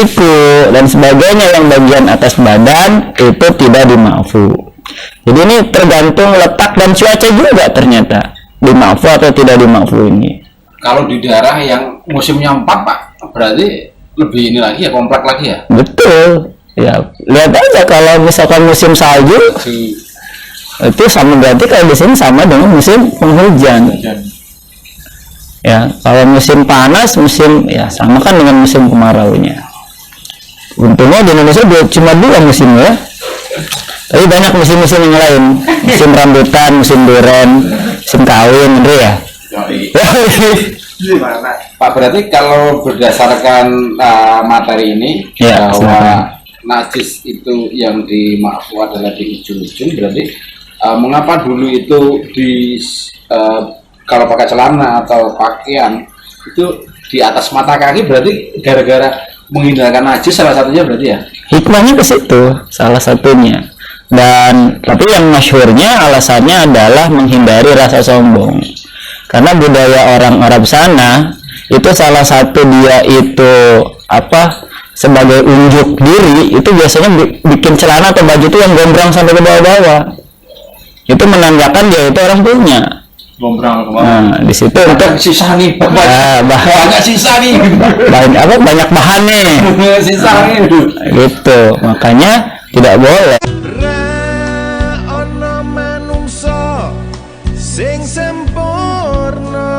siku dan sebagainya yang bagian atas badan itu tidak dimaafu. Jadi ini tergantung letak dan cuaca juga ternyata dimaafu atau tidak dimaafu ini. Kalau di daerah yang musimnya 4 Pak, berarti lebih ini lagi ya, komplek lagi ya? Betul. Ya, lihat aja kalau misalkan musim salju itu sama, berarti kalau di sini sama dengan musim penghujan. Ya, kalau musim panas, musim ya sama kan dengan musim kemaraunya. Untungnya di Indonesia cuma 2 musim ya. Tapi banyak musim-musim yang lain, musim rambutan, musim duren, musim kawin, gitu ya. Pak, berarti kalau berdasarkan materi ini Ya, bahwa najis itu yang dimaafu adalah di ujung-ujung, berarti mengapa dulu itu kalau pakai celana atau pakaian itu di atas mata kaki, berarti gara-gara menghindarkan najis salah satunya berarti ya? Hikmahnya ke situ salah satunya. Dan tapi yang masyhurnya alasannya adalah menghindari rasa sombong. Karena budaya orang Arab sana itu salah satu dia itu sebagai unjuk diri itu biasanya bikin celana atau baju itu yang gombrang sampai ke bawah-bawah. Itu menandakan dia itu orang punya. Gombrang ke bawah. Nah, di situ untuk sisa nih, banyak sisa nih. banyak bahannya. Sisa nih. Gitu. Makanya tidak boleh. Ana manungsa sing sempurna,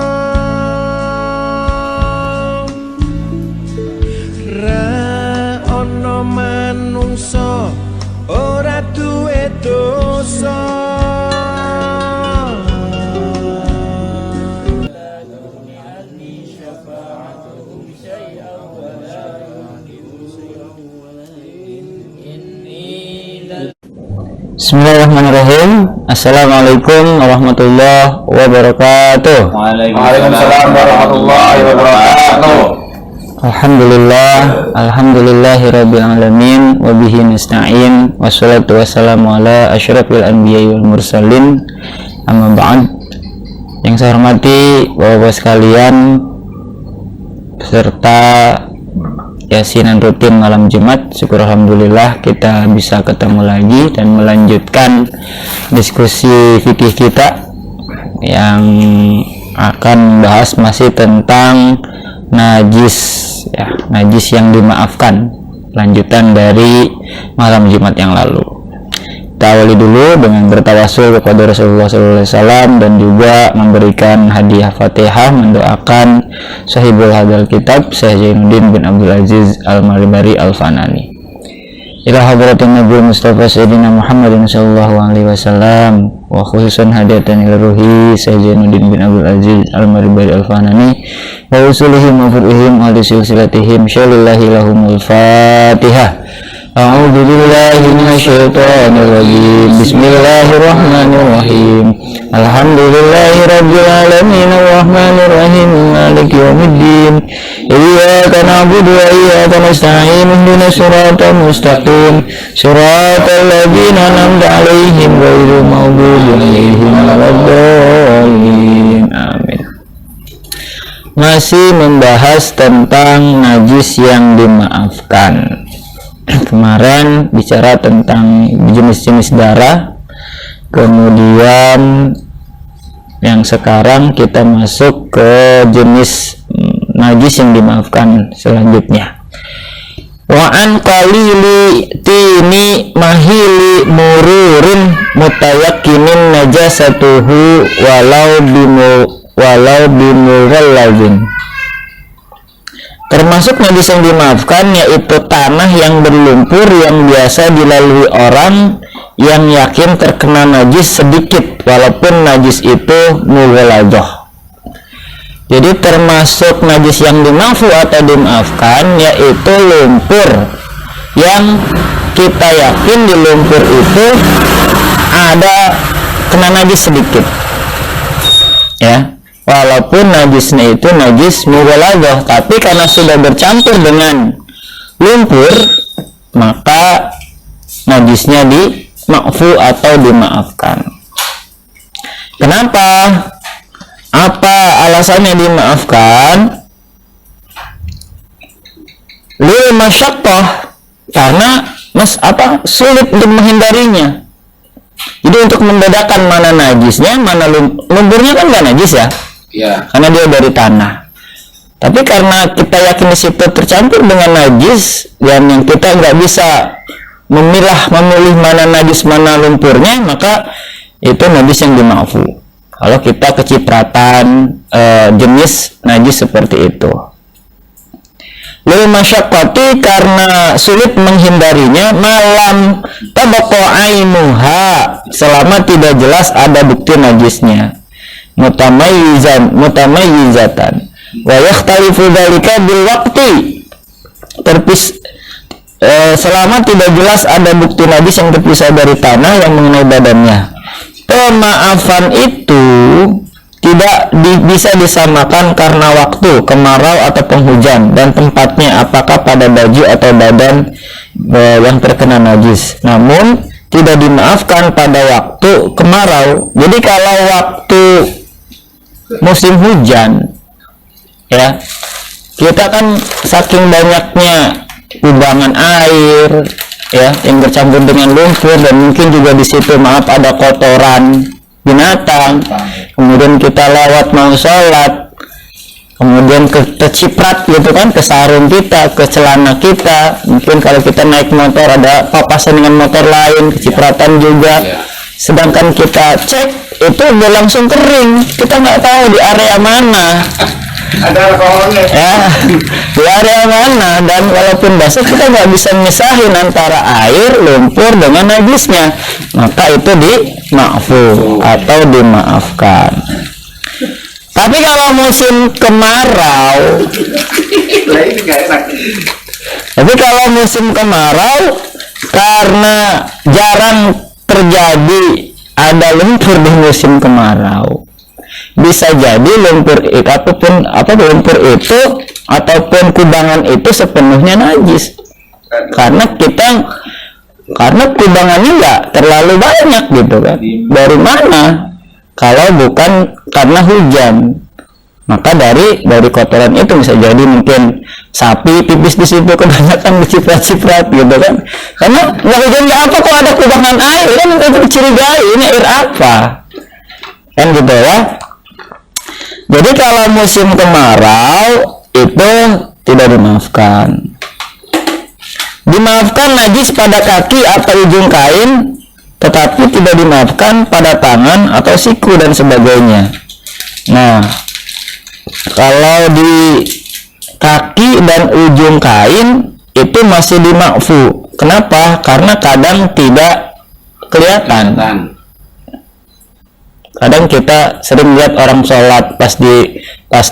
ra ana manungsa ora duwe dosa. Bismillahirrahmanirrahim. Assalamualaikum warahmatullahi wabarakatuh. Waalaikumsalam warahmatullahi wabarakatuh. Alhamdulillahirabbil alamin wa bihi nasta'in wassalatu wassalamu ala asyrafil anbiya'i wal mursalin. Amma ba'd. Yang saya hormati Bapak-bapak sekalian peserta yasinan rutin malam Jumat, syukur alhamdulillah kita bisa ketemu lagi dan melanjutkan diskusi fikih kita yang akan membahas masih tentang najis ya, najis yang dimaafkan, lanjutan dari malam Jumat yang lalu. Kita awali dulu dengan bertawasul kepada Rasulullah SAW dan juga memberikan hadiah Fatihah, mendoakan sahibul hadal kitab Syekh Zainuddin bin Abdul Aziz Al-Maribari Al-Fanani. Ila hadratin Nabi Mustafa Sayyidina Muhammadin sallallahu alaihi wasallam wa khususan hadiatan ila ruhi Syekh Zainuddin bin Abdul Aziz Al-Maribari Al-Fanani wa usulihim wa furuhim wa silsilatihim syalillahi lahumul Fatihah. A'udzu billahi minasyaitonir rajim. Bismillahirrahmanirrahim. Alhamdulillahirabbil alamin arrahmanir rahim maliki yaumiddin. Iyyaka na'budu wa iyyaka nasta'in ihdinas siratal mustaqim siratal ladzina an'amta 'alaihim ghairil maghdubi 'alaihim waladdallin. Amin. Masih membahas tentang najis yang dimaafkan. Kemarin bicara tentang jenis-jenis darah, kemudian yang sekarang kita masuk ke jenis najis yang dimaafkan selanjutnya. Wa an qalili tini mahili mururin mutayakkinin najasatuhu walau bimurallazin. Termasuk najis yang dimaafkan yaitu tanah yang berlumpur yang biasa dilalui orang yang yakin terkena najis sedikit walaupun najis itu mughaladah. Jadi termasuk najis yang dimaafu atau dimaafkan yaitu lumpur yang kita yakin di lumpur itu ada kena najis sedikit. Ya. Walaupun najisnya itu najis mughaladah, tapi karena sudah bercampur dengan lumpur, maka najisnya dimaafu atau dimaafkan. Kenapa? Apa alasannya dimaafkan? lil masyaqqah, karena sulit untuk menghindarinya. Jadi untuk membedakan mana najisnya, mana lumpurnya kan nggak najis ya, karena dia dari tanah. Tapi karena kita yakin di situ tercampur dengan najis, dan yang kita nggak bisa memilih mana najis mana lumpurnya, maka itu najis yang dimaafu. Kalau kita kecipratan jenis najis seperti itu. Lil masyaqqati, karena sulit menghindarinya, malam tabaqa ainuha, selama tidak jelas ada bukti najisnya, mutamayyizatan wa yakhtalifu dzalika bil waqti, selama tidak jelas ada bukti najis yang terpisah dari tanah yang mengenai badannya. Pemaafan itu tidak bisa disamakan karena waktu, kemarau atau penghujan, dan tempatnya, apakah pada baju atau badan yang terkena najis. Namun tidak dimaafkan pada waktu kemarau. Jadi kalau waktu musim hujan, ya, kita kan saking banyaknya kubangan air, ya, yang bercampur dengan lumpur, dan mungkin juga di situ ada kotoran binatang, kemudian kita lewat mau sholat, kemudian keciprat gitu kan, ke sarung kita, ke celana kita, mungkin kalau kita naik motor ada papasan dengan motor lain, kecipratan juga. Sedangkan kita cek itu udah langsung kering, kita nggak tahu di area mana ada alkoholnya, ya, di area mana, dan walaupun basah kita nggak bisa misahin antara air, lumpur dengan najisnya, maka itu dimaafu atau dimaafkan. Tapi kalau musim kemarau, karena jarang terjadi ada lumpur di musim kemarau, bisa jadi lumpur itu ataupun kubangan itu sepenuhnya najis, karena kubangannya nggak terlalu banyak gitu kan. Dari mana? Kalau bukan karena hujan, maka dari kotoran itu bisa jadi mungkin sapi pipis di situ kebanyakan diciprat-ciprat gitu kan. Karena nggak hujan nggak apa kok ada kubangan air, kan itu dicurigai ini air apa, kan gitu ya. Jadi kalau musim kemarau itu tidak dimaafkan. Dimaafkan najis pada kaki atau ujung kain, tetapi tidak dimaafkan pada tangan atau siku dan sebagainya. Nah, kalau di kaki dan ujung kain itu masih dimaafu. Kenapa? Karena kadang tidak kelihatan. Kadang kita sering lihat orang sholat pas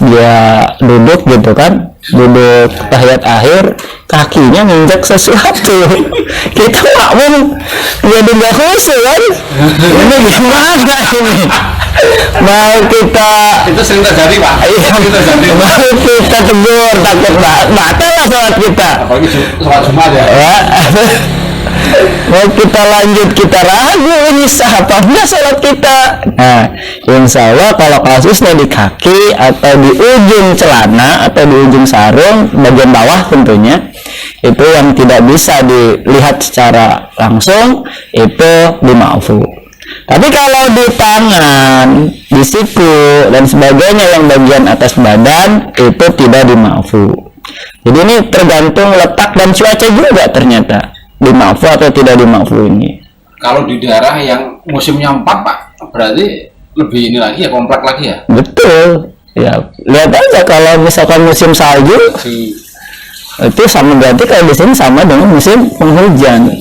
dia duduk gitu kan, duduk tahiyat akhir, kakinya nginjak sesuatu. Kita makmum jadi nggak khusyuk kan? Ini gimana ini? Mau kita itu sering terjadi, Pak. Iya, mau kita tegur, takut batal lah sholat kita. Apalagi sholat Jumat ya. Mau kita lanjut, kita ragu ini sah apa enggak sholat kita. Nah, insya Allah kalau kasusnya di kaki atau di ujung celana atau di ujung sarung bagian bawah tentunya, itu yang tidak bisa dilihat secara langsung, itu dimaafu. Tapi kalau di tangan, di siku dan sebagainya yang bagian atas badan itu tidak dimaafu. Jadi ini tergantung letak dan cuaca juga ternyata, dimaafu atau tidak dimaafu ini. Kalau di daerah yang musimnya 4, Pak, berarti lebih ini lagi ya, komplek lagi ya? Betul. Ya, lihat aja kalau misalkan musim salju, itu sama, berarti kalau di sini sama dengan musim penghujan.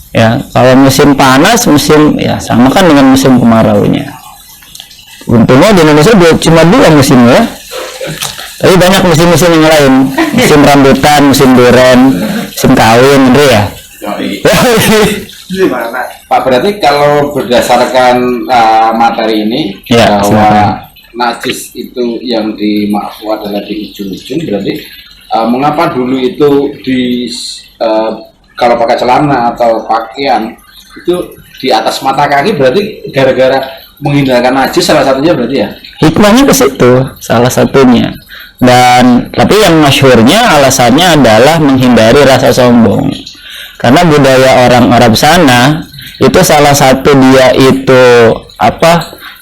Ya, kalau musim panas, ya sama kan dengan musim kemaraunya. Untungnya di Indonesia cuma 2 musim ya. Tapi banyak musim-musim yang lain, musim rambutan, musim duren, musim kawin, gitu ya. Pak, berarti kalau berdasarkan materi ini, ya, bahwa najis itu yang dimaafu adalah di ujung-ujung, berarti mengapa dulu itu kalau pakai celana atau pakaian itu di atas mata kaki, berarti gara-gara menghindarkan najis salah satunya berarti ya? Hikmahnya ke situ, salah satunya. Dan tapi yang masyhurnya alasannya adalah menghindari rasa sombong. Karena budaya orang Arab sana itu salah satu dia itu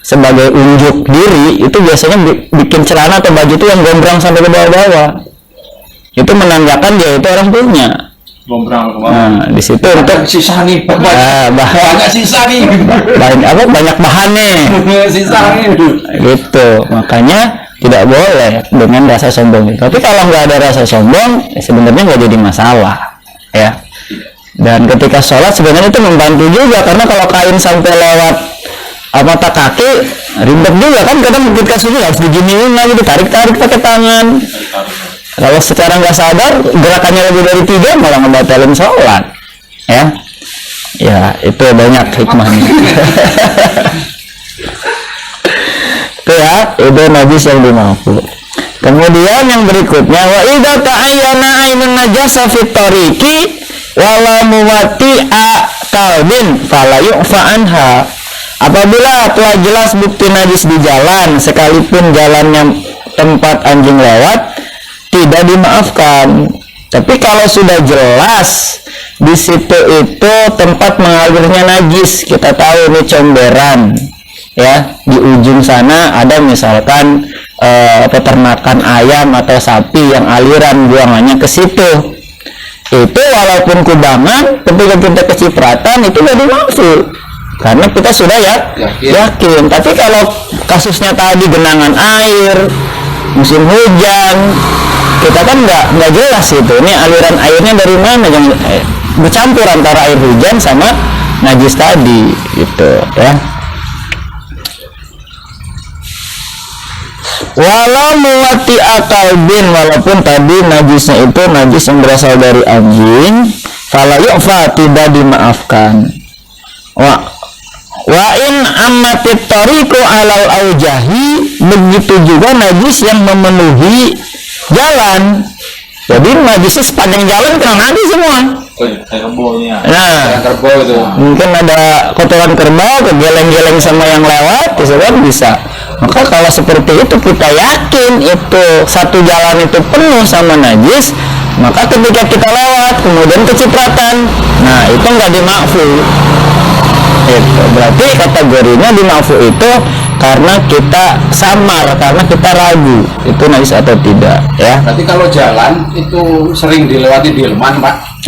sebagai unjuk diri itu biasanya bikin celana atau baju itu yang gombrang sampai ke bawah-bawah. Itu menandakan dia itu orang punya. Gombrang kemana? Nah, di situ untuk sisa nih, banyak sisa nih, banyak bahannya. Sisa nih. Gitu. Makanya tidak boleh dengan rasa sombong. Tapi kalau nggak ada rasa sombong, sebenarnya nggak jadi masalah, ya. Dan ketika sholat sebenarnya itu membantu juga, karena kalau kain sampai lewat mata kaki ribet juga kan, kadang ketika sujud harus diginiin lagi, ditarik-tarik pakai tangan. Kalau secara nggak sadar gerakannya lebih dari 3 malah ngebatalin sholat, ya itu banyak hikmahnya. Itu ya, itu najis yang dimaafkan. Kemudian yang berikutnya, wa idza ta'ayyana ainun najasa fit tariqi wala muwati'a kalbin fala yu'fa anha. Apabila telah jelas bukti najis di jalan, sekalipun jalannya tempat anjing lewat, tidak dimaafkan. Tapi kalau sudah jelas di situ itu tempat mengalirnya najis, kita tahu ini comberan, ya, di ujung sana ada misalkan peternakan ayam atau sapi yang aliran buangannya ke situ. Itu walaupun kubangan, ketika kita kecipratan itu nggak dimaafkan, karena kita sudah yakin. Tapi kalau kasusnya tadi genangan air, musim hujan, kita kan nggak jelas itu. Ini aliran airnya dari mana, yang bercampur antara air hujan sama najis tadi, gitu ya. Walau muwati akalbin, walaupun tadi najisnya itu najis yang berasal dari anjing, fala yu'fa, tidak dimaafkan. Wa in ammatit tariqu alal aujahi, begitu juga najis yang memenuhi jalan. Jadi najisnya sepanjang jalan kena najis semua. Nah, kerbau itu. Mungkin ada kotoran kerbau kegeleng-geleng sama yang lewat, disebut bisa. Maka kalau seperti itu kita yakin itu satu jalan itu penuh sama najis, maka ketika kita lewat kemudian kecipratan, nah itu nggak dimaafkan. Itu berarti kategorinya dimaafkan itu karena kita samar, karena kita ragu itu najis atau tidak, ya. Berarti kalau jalan itu sering dilewati delman, Pak.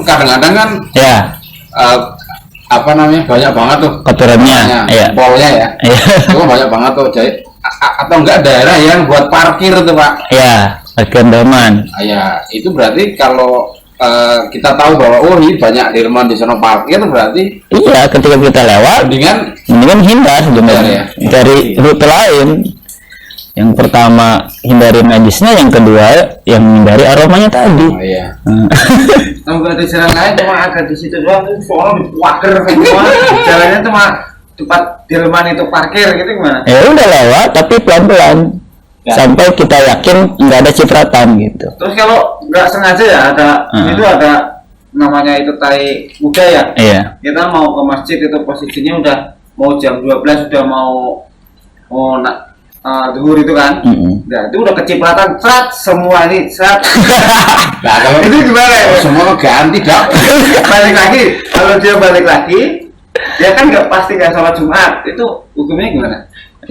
Kadang-kadang kan banyak banget tuh kotorannya, polnya ya. Itu banyak banget tuh, jadi atau enggak daerah yang buat parkir tuh, Pak. Ya, parkir delman. Ya, itu berarti kalau kita tahu bahwa ini banyak delman di sana parkir, berarti iya, ketika kita lewat mendingan hindar sebenarnya dari rute lain. Yang pertama hindari najisnya, yang kedua yang hindari aromanya tadi. Oh iya. Nggak ada jalan lain, cuma agak di situ doang, soalnya waker semua. Jalannya cuma tempat delman itu parkir gitu, gimana? Ya udah lewat tapi pelan-pelan sampai kita yakin nggak ada cipratan gitu. Terus kalau nggak sengaja ya ada itu ada namanya itu tai kuda ya. Iya. Kita mau ke masjid itu posisinya udah mau jam 12, udah mau zuhur itu kan. Nah, itu udah kecipratan semua ini Nah, kalau itu gimana ya? Semua ganti dah. Balik lagi, kalau dia balik lagi, dia kan nggak pasti nggak sholat Jumat, itu hukumnya gimana?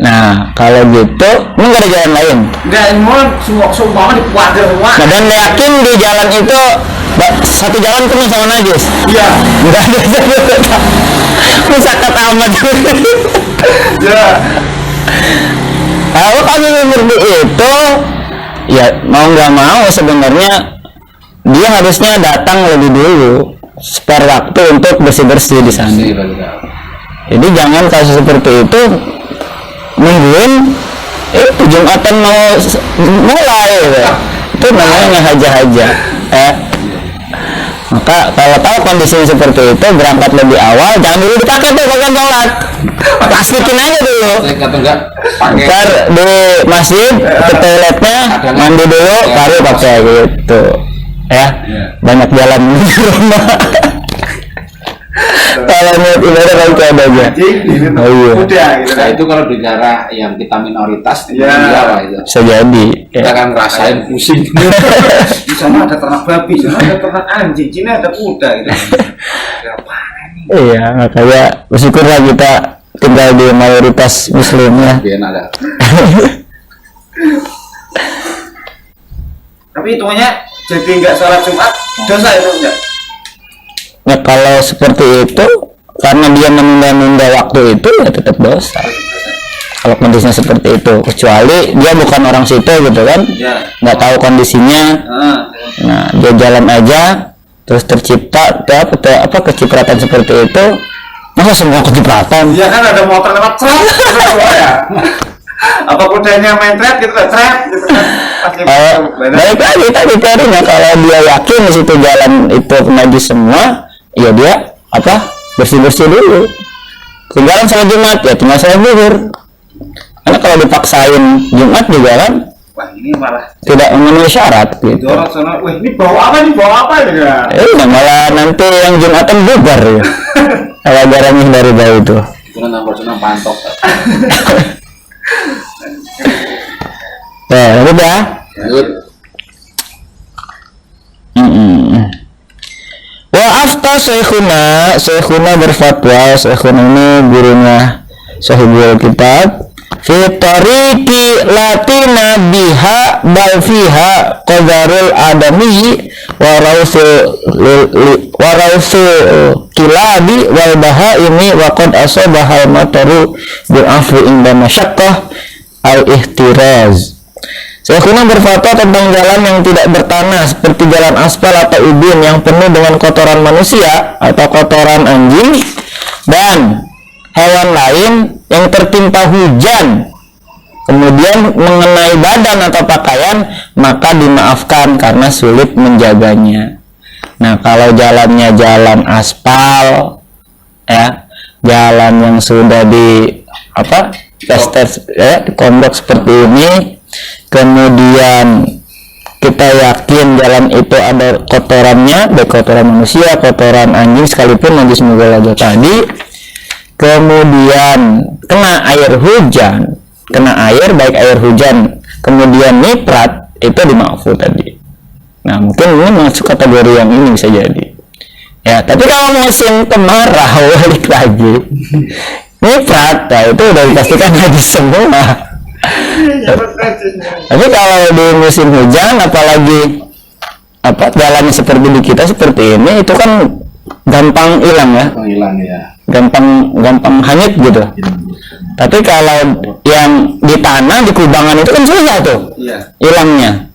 Nah, kalau gitu, ini nggak ada jalan lain. Nggak, semua dipuadir semua. Nah, dan yakin di jalan itu satu jalan penuh sama najis. Iya. Nggak ada. Musakat amat. Ya. Kalau kami seperti itu, ya mau nggak mau sebenarnya dia harusnya datang lebih dulu, spare waktu untuk bersih-bersih di sana. Jadi jangan kasus seperti itu nungguin Jumatan mau mulai, itu namanya haja-haja. Maka kalau tahu kondisi seperti itu, berangkat lebih awal, jangan dulu dipakai tuh bagian sholat, pastikan aja dulu. Ntar di masjid ke toiletnya mandi dulu, baru pakai gitu. Ya, banyak jalan di rumah. Kalau niat ibadah kalau itu ada aja. Oh iya. Nah itu kalau bicara yang kita minoritas, ya, itu bisa jadi. kita kan ngerasain pusing. Di sana ada ternak babi, di sana ada ternak anjing, sini ada kuda gitu. Ya, apaan nih? Iya, makanya bersyukurlah kita tinggal di mayoritas muslim ya. Biar ada. Tapi hitungannya jadi nggak sholat Jumat dosa itu enggak? Nah kalau seperti itu karena dia menunda-nunda waktu itu ya tetap dosa. Kalau kondisinya seperti itu, kecuali dia bukan orang situ gitu kan, Ya. nggak tahu kondisinya. Nah dia jalan aja, terus tercipta apa kecipratan seperti itu, masa semua kecipratan? Iya kan ada motor lewat trap, ya. Apa kudanya main trap gitu, trap gitu kan? Baik lagi tadi teorinya kalau dia yakin di situ jalan itu najis semua, ya dia apa bersih-bersih dulu. Tinggalan sholat Jumat ya tinggal sholat zuhur. Karena kalau dipaksain Jumat juga kan Wah ini malah tidak memenuhi syarat gitu. dorong sana, wah ini bawa apa ya? Malah nanti yang Jumatan bubar ya. Kalau garamnya dari bau itu. Itu kan nomor senang pantok. Udah. Lanjut. Wa afta Syekhuna berfatwa, Syekhuna ini gurunya Sahibul Kitab, fi tariqi latina biha bal fiha qadarul adami wa rausul kilabi wal bahaimi wa qad asabahal mataru bil afwi inda masyaqqah al ihtiraz. Syekhuna berfatwa tentang jalan yang tidak bertanah seperti jalan aspal atau ubin yang penuh dengan kotoran manusia atau kotoran anjing dan hewan lain yang tertimpa hujan kemudian mengenai badan atau pakaian, maka dimaafkan karena sulit menjaganya. Nah kalau jalannya jalan aspal ya, jalan yang sudah di dikondok seperti ini, kemudian kita yakin jalan itu ada kotorannya, baik kotoran manusia, kotoran anjing sekalipun najis mughaladzah tadi, kemudian kena air hujan, baik air hujan, kemudian niprat, itu dimaafu tadi. Nah mungkin ini masuk kategori yang ini bisa jadi ya. Tapi kalau musim kemarau balik lagi niprat, nah itu udah dipastikan najis semua. Tapi kalau di musim hujan, apalagi jalannya seperti di kita seperti ini, itu kan gampang hilang ya. Hilang ya. Gampang hanyut gitu. Tapi kalau yang di tanah, di kubangan itu kan susah tuh hilangnya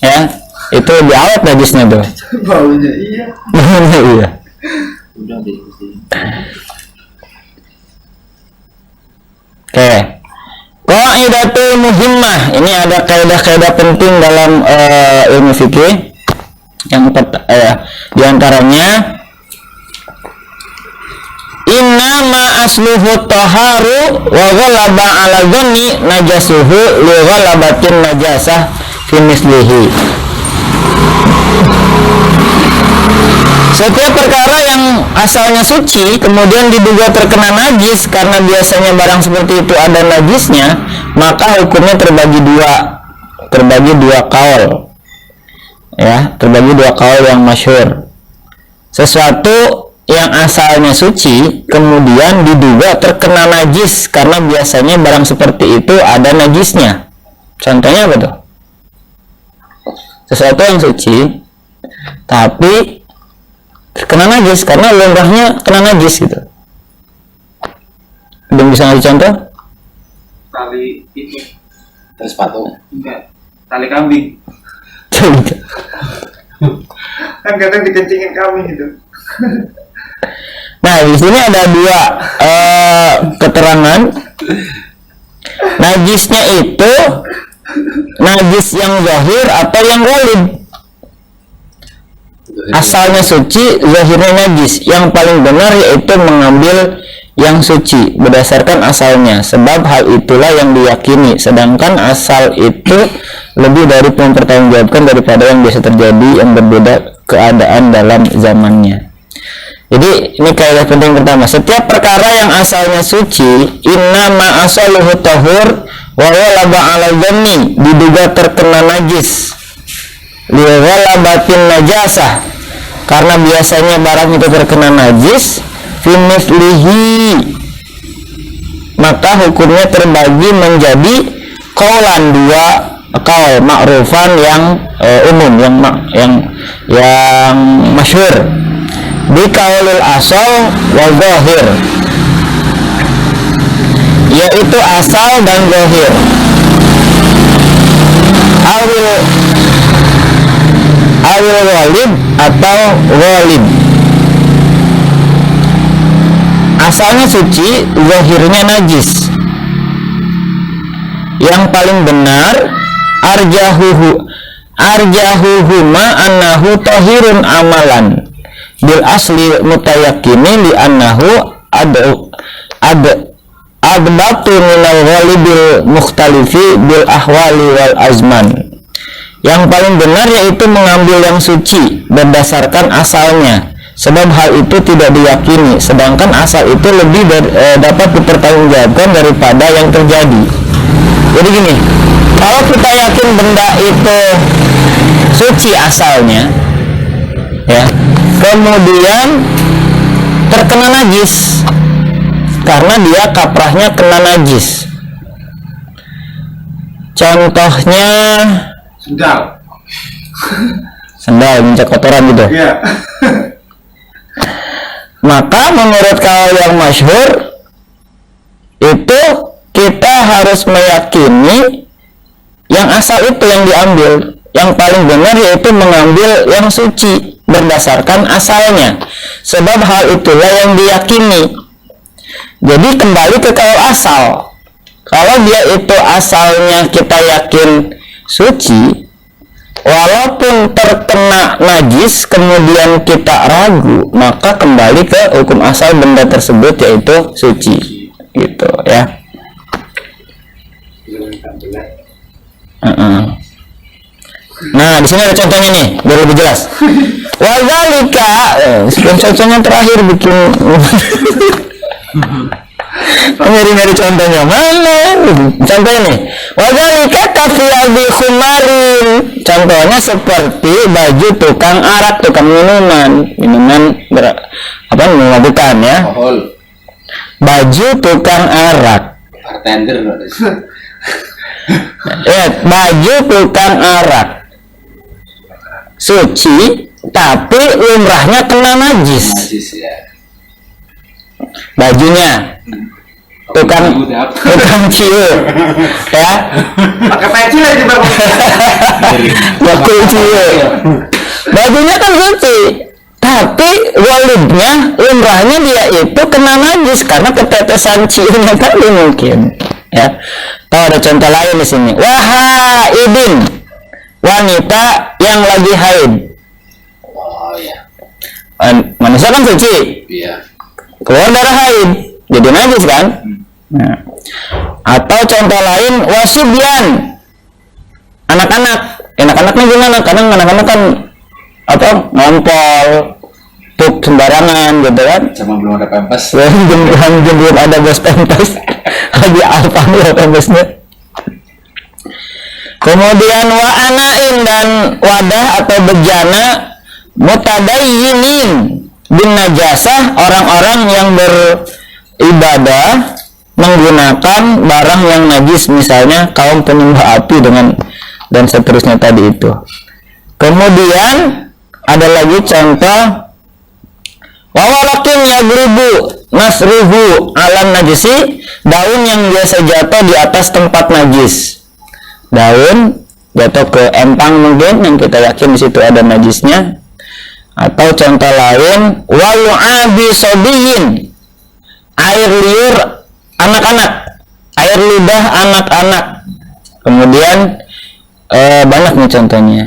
ya. Itu diawet najisnya tuh. Baunya iya. Iya. Udah deh. Oke. Qaidatul muhimmah. Ini ada kaidah-kaidah penting dalam ilmu fikih. Yang di antaranya innama asluhu taharu wa ghalaba ala dhanni najasuhu li ghalabatin najasah fi mislihi. Setiap perkara yang asalnya suci kemudian diduga terkena najis karena biasanya barang seperti itu ada najisnya, maka hukumnya terbagi dua kaul ya, terbagi dua kaul yang masyhur. Sesuatu yang asalnya suci kemudian diduga terkena najis karena biasanya barang seperti itu ada najisnya. Contohnya apa tuh? Sesuatu yang suci tapi terkena najis karena lumrahnya kena najis gitu. Belum bisa ngasih contoh? Tali itu Terus sepatu. enggak, tali kambing. Kan kadang dikencingin kambing gitu. Nah di sini ada dua keterangan. Najisnya itu najis yang zahir atau yang ghalib. Asalnya suci, zahirnya najis. Yang paling benar yaitu mengambil yang suci berdasarkan asalnya, sebab hal itulah yang diyakini, sedangkan asal itu lebih dari mempertanggungjawabkan daripada yang biasa terjadi yang berbeda keadaan dalam zamannya. Jadi ini kaidah penting pertama, setiap perkara yang asalnya suci, innama asaluhu tahur wa ghalaba 'ala dhanni, diduga terkena najis, li ghalabatin najasah, karena biasanya barang itu terkena najis, fi mithlihi, maka hukumnya terbagi menjadi qaulan, dua qaul ma'rufan yang umum, yang masyhur, bi qaulil asal wa zahir, yaitu asal dan zahir, awil walid atau walid. Asalnya suci, zahirnya najis. Yang paling benar arjahuhuma annahu tahirun amalan bil asli mutayakkini li annahu adbatu minal ghalibil mukhtalifi bil ahwali wal azman. Yang paling benar yaitu mengambil yang suci berdasarkan asalnya, sebab hal itu tidak diyakini, sedangkan asal itu lebih dapat dipertanggungjawabkan daripada yang terjadi. Jadi gini, kalau kita yakin benda itu suci asalnya, ya, kemudian terkena najis karena dia kaprahnya kena najis. Contohnya sendal minyak kotoran gitu. Iya. Maka menurut kaul yang masyhur itu kita harus meyakini yang asal itu yang diambil. Yang paling benar yaitu mengambil yang suci berdasarkan asalnya, sebab hal itulah yang diyakini. Jadi kembali ke kaul asal. Kalau dia itu asalnya kita yakin suci, walaupun terkena najis kemudian kita ragu, maka kembali ke hukum asal benda tersebut yaitu suci, gitu ya. Nah, di sini ada contohnya nih, biar lebih jelas. Wazalika, contohnya terakhir bikin nyari contohnya mana? Contohnya nih, wazalika kafiyabi khumarin. Contohnya seperti baju tukang arak, tukang minuman memabukkan ya. Baju tukang arak. Bartender. Ya, baju tukang arak suci, tapi lumrahnya kena najis. Ya. Bajunya tukang ciu, ya. Pakai peci lagi bang. Bakul ciu. Bajunya kan suci, tapi walidnya, lumrahnya dia itu kena najis karena ketetesan ciunya tadi mungkin. Ya. Tahu ada contoh lain di sini. Wahaidin, wanita yang lagi haid. Oh ya. Manusia kan suci. Iya. Keluar darah haid, jadi najis kan? Nah. Atau contoh lain wasibyan, anak-anak. Anak-anaknya gimana? Kadang anak-anak kan ngompol, tuk sembarangan gitu kan? Zaman belum ada pempes. Belum ada bos pempes. Lagi apa nih pempesnya? Kemudian wa anain, dan wadah atau bejana mutadayyinin bin najasah, orang-orang yang beribadah menggunakan barang yang najis, misalnya kaum penyembah api dan seterusnya tadi itu. Kemudian ada lagi contoh wawalakin yaglibu nasruhu alam najisi, daun yang biasa jatuh di atas tempat najis. Daun jatuh ke empang mungkin yang kita yakin di situ ada najisnya. Atau contoh lain walu'abi sobiyin, air liur anak-anak, air lidah anak-anak. Kemudian banyak nih contohnya.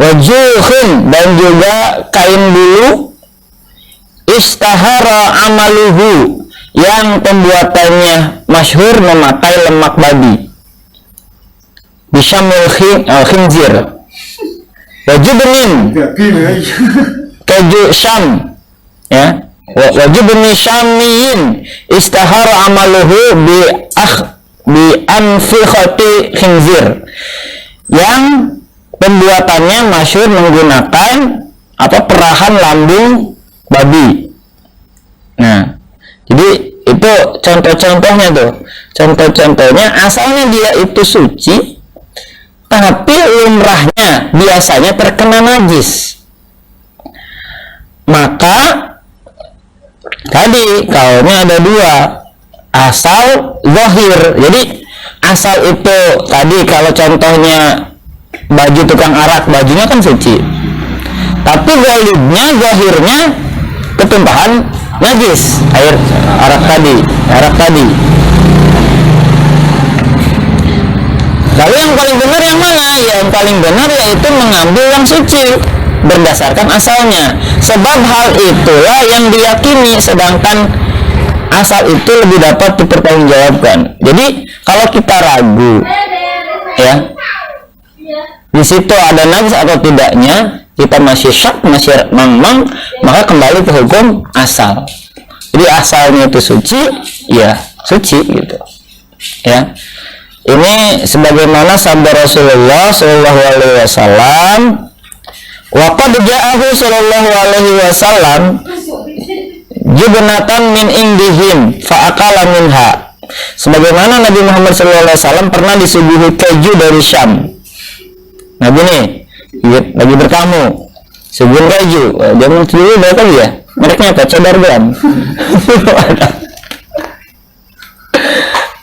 Wajuhun, dan juga kain bulu istahara amaluhu, yang pembuatannya masyhur memakai lemak babi. Bisyamul khinzir. Wajibnin, keju Syam, ya. Wajibni syamiyin istahara amaluhu bi bi anfikhati khinzir, yang pembuatannya masyhur menggunakan perahan lambung babi. Nah, jadi itu contoh-contohnya tuh. Contoh-contohnya asalnya dia itu suci, tapi lumrahnya biasanya terkena najis. Maka tadi kaulnya ada dua, asal zahir. Jadi asal itu tadi kalau contohnya baju tukang arak, bajunya kan suci, tapi ghalibnya zahirnya ketumpahan najis air arak tadi. Lalu yang paling benar yang mana? Yang paling benar yaitu mengambil yang suci berdasarkan asalnya, sebab hal itulah yang diyakini, sedangkan asal itu lebih dapat dipertanggungjawabkan. Jadi kalau kita ragu ya di situ ada najis atau tidaknya, kita masih syak, masih mang-mang, maka kembali ke hukum asal. Jadi asalnya itu suci, ya suci gitu ya. Ini sebagaimana sabda Rasulullah Shallallahu Alaihi Wasallam, wa qad ja'ahu Shallallahu Alaihi Wasallam jubnatan min indihim fa akala minha. Sebagaimana Nabi Muhammad Shallallahu Alaihi Wasallam pernah disuguhi keju dari Syam. Nabi nih lagi bertamu, suguhin keju. Dia mau dulu berapa ya? Mereknya apa? Cheddar Gram.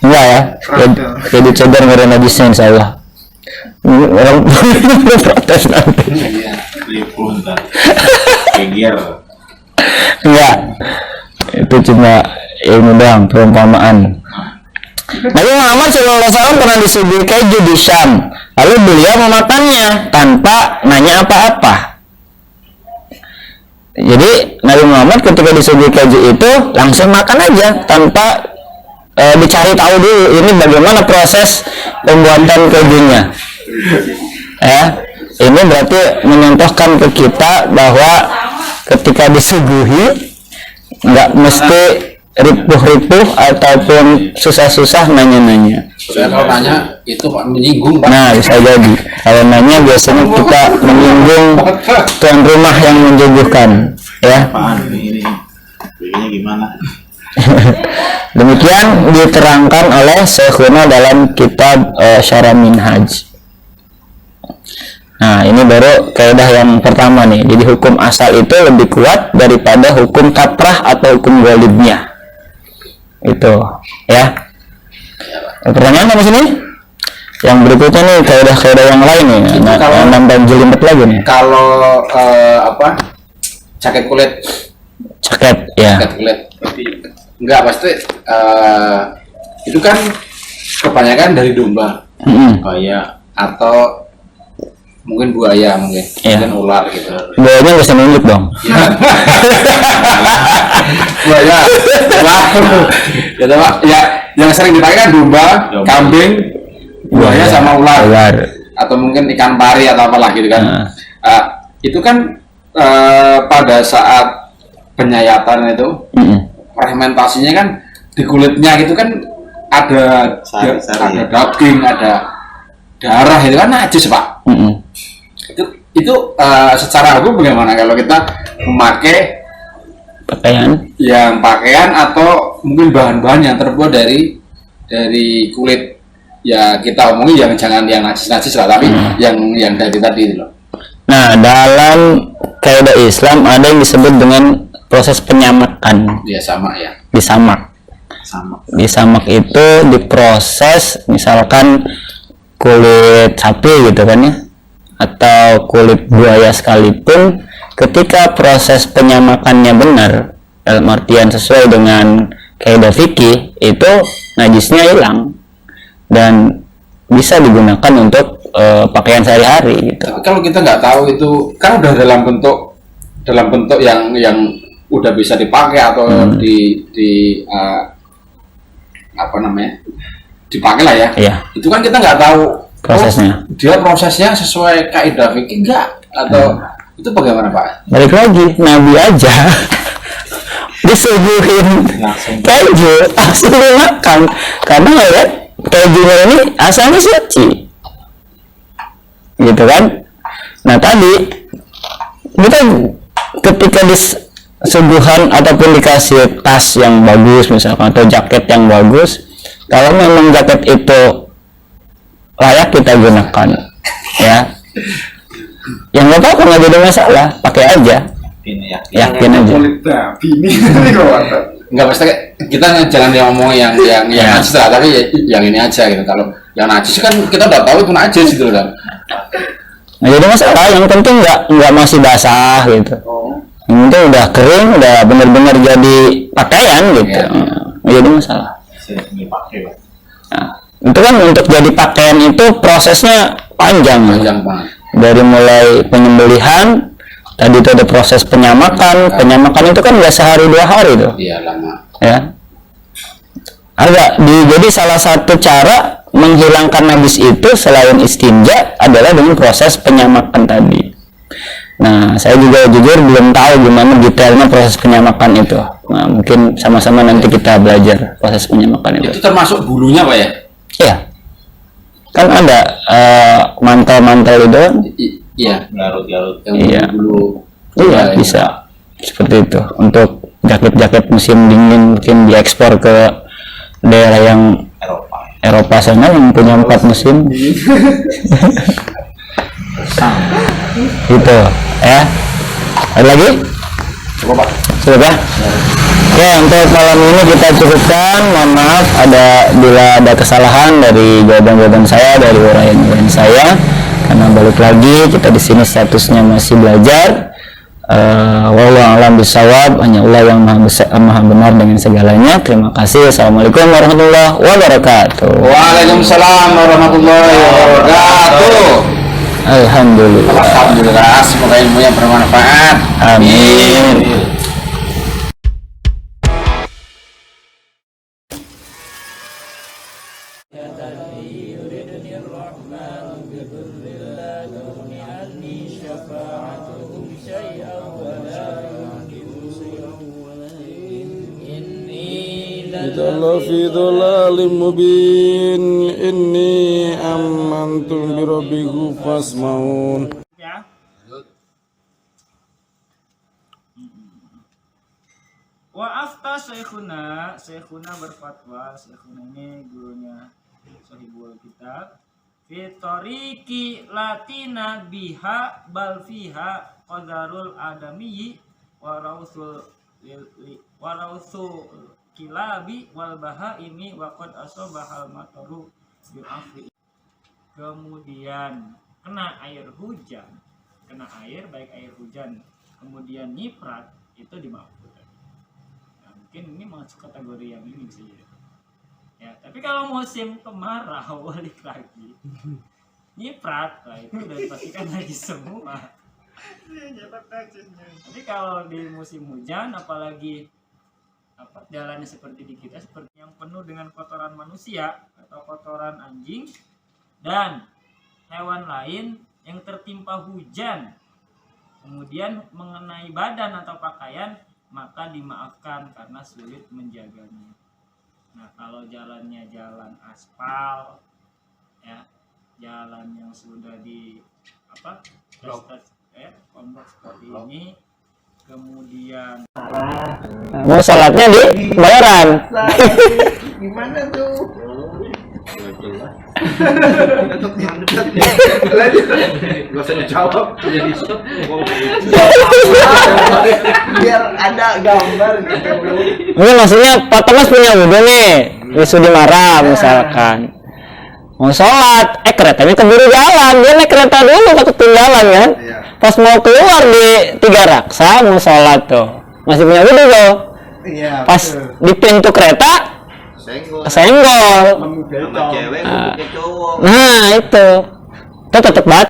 Enggak ya, jadi cheddar nggak ada najisnya insya Allah. Orang protes nanti. Enggak, itu cuma ilmu doang, perumpamaan. Nabi Muhammad SAW pernah disuguhi keju di Syam, lalu beliau memakannya tanpa nanya apa-apa. Jadi Nabi Muhammad ketika disuguhi keju itu langsung makan aja tanpa dicari tahu dulu ini bagaimana proses pembuatan kejunya. Ini berarti mencontohkan ke kita bahwa ketika disuguhi nggak mesti ripuh-ripuh ataupun susah-susah nanya-nanya. Saya kalau nanya itu menyinggung, Pak. Nah, bisa jadi. Kalau nanya biasanya kita menyinggung tuan rumah yang menjuguhkan, ya. Apaan ini gimana? Demikian diterangkan oleh Syekhuna dalam kitab Syarah Minhaj. Nah, ini baru kaidah yang pertama nih. Jadi hukum asal itu lebih kuat daripada hukum kaprah atau hukum ghalibnya. Itu, ya. Pertanyaan apa sini? Yang berikutnya nih kaidah-kaidah yang lain nih. Nah, nambah jelimet lagi nih. Kalau jaket kulit, ya. jaket kulit. Enggak, pasti itu kan kebanyakan dari domba, Kayak atau mungkin buaya, mungkin ular gitu. Buayanya nggak usah nunjuk dong. Buaya, ular, ya yang sering dipakai kan domba, kambing, buaya sama ular. Atau mungkin ikan pari atau apalah gitu kan. Itu kan pada saat penyayatan itu. Fermentasinya kan di kulitnya gitu kan ada daging, ada darah, itu kan najis, Pak. Itu secara hukum bagaimana kalau kita memakai pakaian atau mungkin bahan-bahan yang terbuat dari kulit, ya kita omongin jangan yang najis lah, tapi yang dari tadi itu loh. Nah, dalam kaidah Islam ada yang disebut dengan proses penyamakan. Ya sama ya. Disamak itu diproses, misalkan kulit sapi gitu kan ya, atau kulit buaya sekalipun, ketika proses penyamakannya benar, dalam artian sesuai dengan kaidah fikih, itu najisnya hilang dan bisa digunakan untuk pakaian sehari-hari gitu. Tapi kalau kita nggak tahu itu kan udah dalam bentuk yang udah bisa dipakai atau dipakai lah ya. Iya. Itu kan kita nggak tahu prosesnya. Dia prosesnya sesuai kaidah fikih enggak atau itu bagaimana, Pak? Balik lagi, Nabi aja disuguhin keju langsung dimakan karena ya kejunya ini asalnya suci, gitu kan? Nah tadi kita ketika disuguhan ataupun dikasih tas yang bagus misalkan atau jaket yang bagus, kalau memang jaket itu layak kita gunakan, ya nggak apa-apa, nggak jadi masalah, pakai aja, Ini yakin aja. Nggak pasti kita jangan ngomong yang najis lah, tapi yang ini aja gitu. Kalau yang najis kan kita udah tahu itu najis gitu kan. Nggak jadi masalah, yang penting nggak masih basah gitu. Yang penting udah kering, udah benar-benar jadi pakaian gitu. Nggak jadi masalah. dipakai, Pak. Nah, itu kan untuk jadi pakaian itu prosesnya panjang, Panjang banget. dari mulai penyembelihan, tadi itu ada proses penyamakan itu kan nggak sehari 2 hari tuh, Iya, lama. ya. Jadi salah satu cara menghilangkan najis itu selain istinja adalah dengan proses penyamakan tadi. Nah, saya juga jujur belum tahu gimana detailnya proses penyamakan itu. Nah, mungkin sama-sama nanti kita belajar proses penyamakan itu. Itu termasuk bulunya, Pak ya? Iya. Kan ada mantel-mantel itu. Iya. Garut-garut. Yang Iya. bulu. Iya, bisa. Seperti itu. Untuk jaket-jaket musim dingin mungkin diekspor ke daerah yang Eropa sana yang punya 4 musim. Gitu, ya. Ada lagi? Cukup, Pak. Sudah? Oke, untuk malam ini kita cukupkan. Mohon maaf bila ada kesalahan dari jawaban-jawaban saya, dari uraian-uraian saya. Karena balik lagi kita di sini statusnya masih belajar. Wallahu a'lam bishawab, hanya Allah yang maha benar dengan segalanya. Terima kasih. Assalamualaikum warahmatullahi wabarakatuh. Waalaikumsalam warahmatullahi wabarakatuh. Alhamdulillah. Alhamdulillah, semoga ilmunya bermanfaat. Amin. Allah fi dhalalim mubin inni amantu bi rabbikum fasmaun. Ya. Wa afta syekhuna berfatwa, syekhuna ini gurunya Sahibul Kitab, fi tariqi latina biha bal fiha qadarul adamiyyi wa rausul kilabi wal bahaimi wa qad asabahal mataru bil afri. Kemudian kena air hujan, baik air hujan kemudian nyiprat, itu dimaafkan. Nah, mungkin ini masuk kategori yang ini bisa jadi. Ya, tapi kalau musim kemarau balik lagi nyiprat, nah itu udah dipastikan lagi semua. Tapi kalau di musim hujan, apalagi jalannya seperti di kita, seperti yang penuh dengan kotoran manusia atau kotoran anjing dan hewan lain yang tertimpa hujan kemudian mengenai badan atau pakaian, maka dimaafkan karena sulit menjaganya. Nah, kalau jalannya jalan aspal, ya, jalan yang sudah di kompleks seperti ini, kemudian Mau sholatnya di bayaran. Gimana tuh? Gak usah dijawab. Biar ada gambar gitu. Ini maksudnya Pak Thomas punya wudhu nih, wisuda marah misalkan. Mau sholat, keretanya keburu jalan, dia naik kereta dulu ke ketinggalan kan. Pas mau keluar di 3 raksa mau sholat tuh, masih punya wudhu tuh. Iya. Pas di pintu kereta kesenggol. Sama cewek, cowok. Nah itu tetep banget.